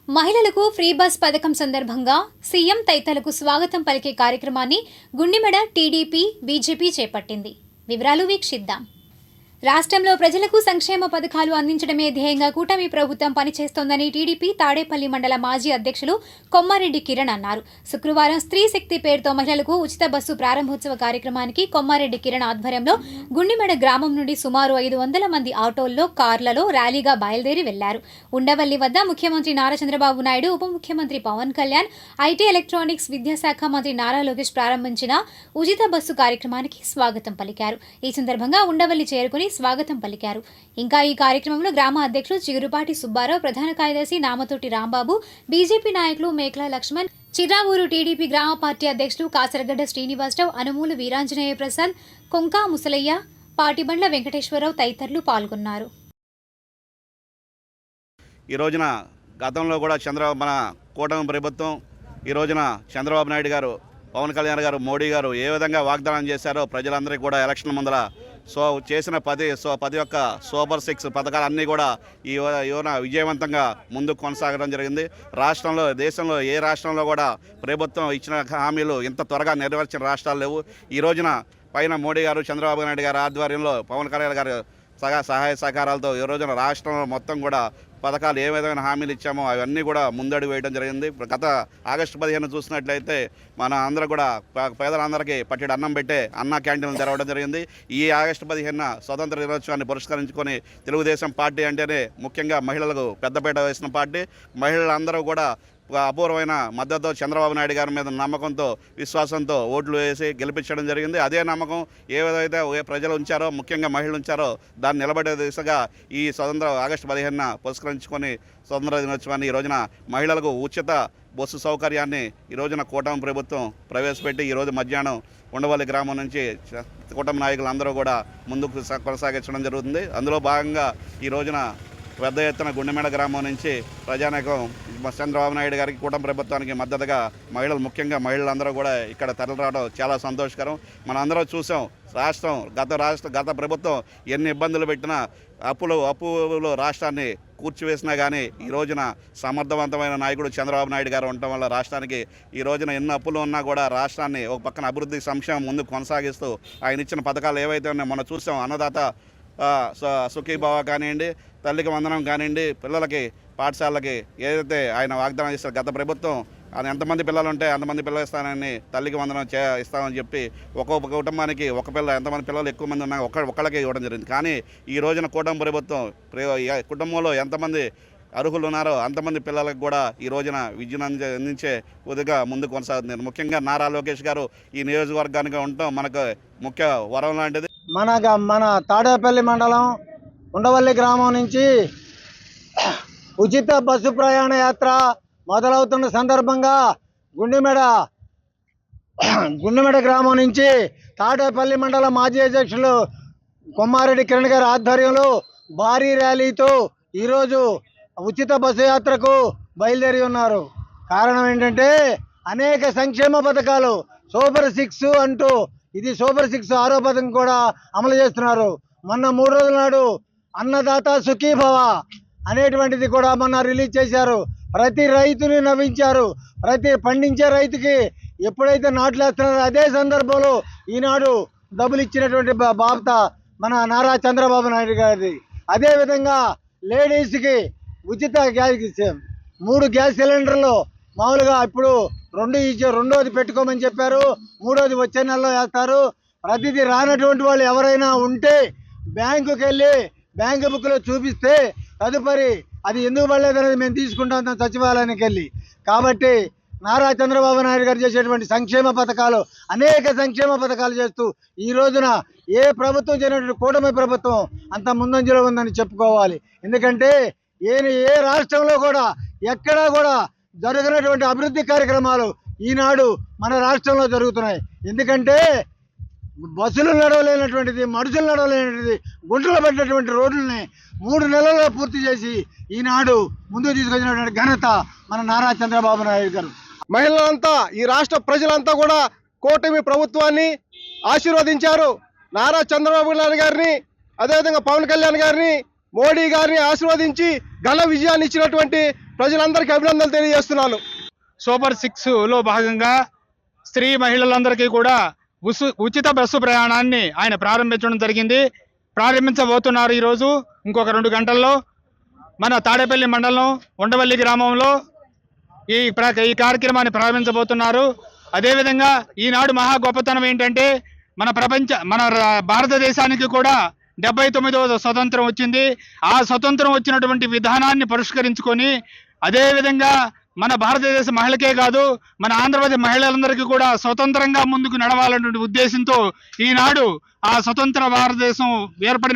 మహిళలకు free bus పథకం సందర్భంగా సీఎం తదితరులకు స్వాగతం పలికే కార్యక్రమాన్ని గుండిమెడ టీడీపీ బీజేపీ చేపట్టింది. వివరాలు వీక్షిద్దాం. రాష్ట్రంలో ప్రజలకు సంక్షేమ పథకాలు అందించడమే ధ్యేయంగా కూటమి ప్రభుత్వం పనిచేస్తోందని టీడీపీ తాడేపల్లి మండల మాజీ అధ్యక్షులు కొమ్మారెడ్డి కిరణ్ అన్నారు. శుక్రవారం స్త్రీ శక్తి పేరుతో మహిళలకు ఉచిత బస్సు ప్రారంభోత్సవ కార్యక్రమానికి కొమ్మారెడ్డి కిరణ్ ఆధ్వర్యంలో గుండిమెడ గ్రామం నుండి సుమారు 500 మంది ఆటోల్లో, కార్లలో ర్యాలీగా బయలుదేరి వెళ్లారు. ఉండవల్లి వద్ద ముఖ్యమంత్రి నారా చంద్రబాబు నాయుడు, ఉప ముఖ్యమంత్రి పవన్ కళ్యాణ్, ఐటీ ఎలక్ట్రానిక్స్ విద్యాశాఖ మంత్రి నారా లోకేష్ ప్రారంభించిన ఉచిత బస్సు కార్యక్రమానికి స్వాగతం పలికారు. ఈ సందర్భంగా ఉండవల్లి చేరుకుని స్వాగతం పలికారు. ఇంకా ఈ కార్యక్రమంలో గ్రామ అధ్యక్షులు చిగురుపాటి సుబ్బారావు, ప్రధాన కార్యదర్శి నామతోటి రాంబాబు, బీజేపీ నాయకులు మేకల లక్ష్మణ్, చిరావూరు టీడీపీ గ్రామ పార్టీ అధ్యక్షులు కాసరగడ్డ శ్రీనివాసరావు, అనుమూలు వీరాంజనేయ ప్రసాద్, కొంకా ముసలయ్య, పాటిబండ్ల వెంకటేశ్వరరావు తదితరులు పాల్గొన్నారు. ఈ రోజున గతంలో కూడా మన కూటమి ప్రభుత్వం ఈ రోజున చంద్రబాబు నాయుడు గారు, పవన్ కళ్యాణ్ గారు, మోడీ గారు ఏ విధంగా వాగ్దానం చేశారో ప్రజలందరికీ కూడా ఎలక్షన్ ముందర చేసిన 10 యొక్క సూపర్ 6 పథకాలన్నీ కూడా ఈ విజయవంతంగా ముందుకు కొనసాగడం జరిగింది. రాష్ట్రంలో, దేశంలో ఏ రాష్ట్రంలో కూడా ప్రభుత్వం ఇచ్చిన హామీలు ఇంత త్వరగా నెరవేర్చిన రాష్ట్రాలు లేవు. ఈ రోజున పైన మోడీ గారు, చంద్రబాబు నాయుడు గారి ఆధ్వర్యంలో, పవన్ కళ్యాణ్ గారు సహాయ సహకారాలతో ఈ రోజున రాష్ట్రంలో మొత్తం కూడా పథకాలు ఏ విధమైన హామీలు ఇచ్చామో అవన్నీ కూడా ముందడుగు వేయడం జరిగింది. గత ఆగస్టు 15 చూసినట్లయితే మన అందరూ కూడా పేదలందరికీ పట్టెడు అన్నం పెట్టే అన్న క్యాంటీన్లు తెరవడం జరిగింది. ఈ ఆగస్టు 15 స్వతంత్ర దినోత్సవాన్ని పురస్కరించుకొని తెలుగుదేశం పార్టీ అంటేనే ముఖ్యంగా మహిళలకు పెద్దపీట వేసిన పార్టీ. మహిళలందరూ కూడా అపూర్వమైన మద్దతు చంద్రబాబు నాయుడు గారి మీద నమ్మకంతో, విశ్వాసంతో ఓట్లు వేసి గెలిపించడం జరిగింది. అదే నమ్మకం ఏదైతే ప్రజలు ఉంచారో, ముఖ్యంగా మహిళలు ఉంచారో దాన్ని నిలబడే దిశగా ఈ ఆగస్టు 15 పురస్కరించుకొని స్వతంత్ర దినోత్సవాన్ని ఈ రోజున మహిళలకు ఉచిత బస్సు సౌకర్యాన్ని ఈ రోజున కూటమి ప్రభుత్వం ప్రవేశపెట్టి ఈరోజు మధ్యాహ్నం ఉండవల్లి గ్రామం నుంచి కూటమి నాయకులందరూ కూడా ముందుకు కొనసాగించడం జరుగుతుంది. అందులో భాగంగా ఈ రోజున పెద్ద ఎత్తున గుండెమెడ గ్రామం నుంచి ప్రజానీకం చంద్రబాబు నాయుడు గారికి, కూటమి ప్రభుత్వానికి మద్దతుగా మహిళలు, ముఖ్యంగా మహిళలందరూ కూడా ఇక్కడ తరలిరావడం చాలా సంతోషకరం. మనం అందరూ చూసాం, గత ప్రభుత్వం ఎన్ని ఇబ్బందులు పెట్టినా, అప్పులో రాష్ట్రాన్ని కూర్చివేసినా కానీ ఈ రోజున సమర్థవంతమైన నాయకుడు చంద్రబాబు నాయుడు గారు ఉండటం వల్ల రాష్ట్రానికి ఈ రోజున ఎన్ని అప్పులు ఉన్నా కూడా రాష్ట్రాన్ని ఒక పక్కన అభివృద్ధి, సంక్షేమం ముందుకు కొనసాగిస్తూ ఆయన ఇచ్చిన పథకాలు ఏవైతే ఉన్నాయో మనం చూసాం. అన్నదాత సుఖీభావ కానివ్వండి, తల్లికి వందనం కానివ్వండి, పిల్లలకి పాఠశాలకి ఏదైతే ఆయన వాగ్దానం చేస్తారు, గత ప్రభుత్వం ఆయన ఎంతమంది పిల్లలు ఉంటే అంతమంది పిల్లలు ఇస్తానని తల్లికి వందనం ఇస్తామని చెప్పి ఒక్కొక్క కుటుంబానికి ఒక పిల్ల, ఎంతమంది పిల్లలు ఎక్కువ మంది ఉన్నా ఒక్కళ్ళకే ఇవ్వడం జరిగింది. కానీ ఈ రోజున కూటమి ప్రభుత్వం కుటుంబంలో ఎంతమంది అర్హులు ఉన్నారో అంతమంది పిల్లలకు కూడా ఈ రోజున విద్యను అందించే విధంగా ముందుకు కొనసాగుతుంది. ముఖ్యంగా నారా లోకేష్ గారు ఈ నియోజకవర్గానికి ఉండటం మనకు ముఖ్య వరం లాంటిది. మన తాడేపల్లి మండలం ఉండవల్లి గ్రామం నుంచి ఉచిత బస్సు ప్రయాణ యాత్ర మొదలవుతున్న సందర్భంగా గుండిమెడ గ్రామం నుంచి తాడేపల్లి మండల మాజీ అధ్యక్షులు కొమ్మారెడ్డి కిరణ్ గారి ఆధ్వర్యంలో భారీ ర్యాలీతో ఈరోజు ఉచిత బస్సు యాత్రకు బయలుదేరి ఉన్నారు. కారణం ఏంటంటే అనేక సంక్షేమ పథకాలు సూపర్ 6 అంటూ ఇది సూపర్ 6 6వ పథకం కూడా అమలు చేస్తున్నారు. మొన్న 3 రోజుల నాడు అన్నదాత సుఖీభవ అనేటువంటిది కూడా మొన్న రిలీజ్ చేశారు. ప్రతి రైతుని నవ్వించారు. ప్రతి పండించే రైతుకి ఎప్పుడైతే నాట్లు వేస్తున్నారో అదే సందర్భంలో ఈనాడు డబ్బులు ఇచ్చినటువంటి బాబత మన నారా చంద్రబాబు నాయుడు గారిది. అదేవిధంగా లేడీస్కి ఉచిత గ్యాస్ 3 గ్యాస్ సిలిండర్లు మామూలుగా ఇప్పుడు 2 ఇచ్చి 2వది పెట్టుకోమని చెప్పారు. 3వది వచ్చే నెలలో వేస్తారు. ప్రతిదీ రానటువంటి వాళ్ళు ఎవరైనా ఉంటే బ్యాంకుకి వెళ్ళి బ్యాంకు బుక్లో చూపిస్తే తదుపరి అది ఎందుకు పడలేదనేది మేము తీసుకుంటాం సచివాలయానికి వెళ్ళి. కాబట్టి నారా చంద్రబాబు నాయుడు గారు చేసేటువంటి సంక్షేమ పథకాలు, అనేక సంక్షేమ పథకాలు చేస్తూ ఈ రోజున ఏ ప్రభుత్వం చేయనటువంటి కూటమి ప్రభుత్వం అంత ముందంజలో ఉందని చెప్పుకోవాలి. ఎందుకంటే ఏ రాష్ట్రంలో కూడా ఎక్కడా కూడా జరగనటువంటి అభివృద్ధి కార్యక్రమాలు ఈనాడు మన రాష్ట్రంలో జరుగుతున్నాయి. ఎందుకంటే బస్సులు నడవలేనటువంటిది, మనుషులు నడవలేనటువంటిది, గుంటలు పడినటువంటి రోడ్లని 3 నెలల్లో పూర్తి చేసి ఈనాడు ముందుకు తీసుకొచ్చినటువంటి ఘనత మన నారా చంద్రబాబు నాయుడు గారు. మహిళలంతా, ఈ రాష్ట్ర ప్రజలంతా కూడా కూటమి ప్రభుత్వాన్ని ఆశీర్వదించారు. నారా చంద్రబాబు నాయుడు గారిని, అదేవిధంగా పవన్ కళ్యాణ్ గారిని, మోడీ గారిని ఆశీర్వదించి ఘన విజయాన్ని ఇచ్చినటువంటి ప్రజలందరికీ అభినందనలు తెలియజేస్తున్నాను. సూపర్ 6లో భాగంగా స్త్రీ మహిళలందరికీ కూడా ఉచిత బస్సు ప్రయాణాన్ని ఆయన ప్రారంభించడం జరిగింది. ప్రారంభించబోతున్నారు ఈరోజు ఇంకొక 2 గంటల్లో మన తాడేపల్లి మండలం ఉండవల్లి గ్రామంలో ఈ కార్యక్రమాన్ని ప్రారంభించబోతున్నారు. అదేవిధంగా ఈనాడు మహా గొప్పతనం ఏంటంటే మన భారతదేశానికి కూడా 79వ స్వతంత్రం వచ్చింది. ఆ స్వతంత్రం వచ్చినటువంటి విధానాన్ని పరిష్కరించుకొని అదేవిధంగా మన భారతదేశ మహిళకే కాదు మన ఆంధ్రప్రదేశ్ మహిళలందరికీ కూడా స్వతంత్రంగా ముందుకు నడవాలనే ఉద్దేశంతో ఈనాడు ఆ స్వతంత్ర భారతదేశం ఏర్పడిన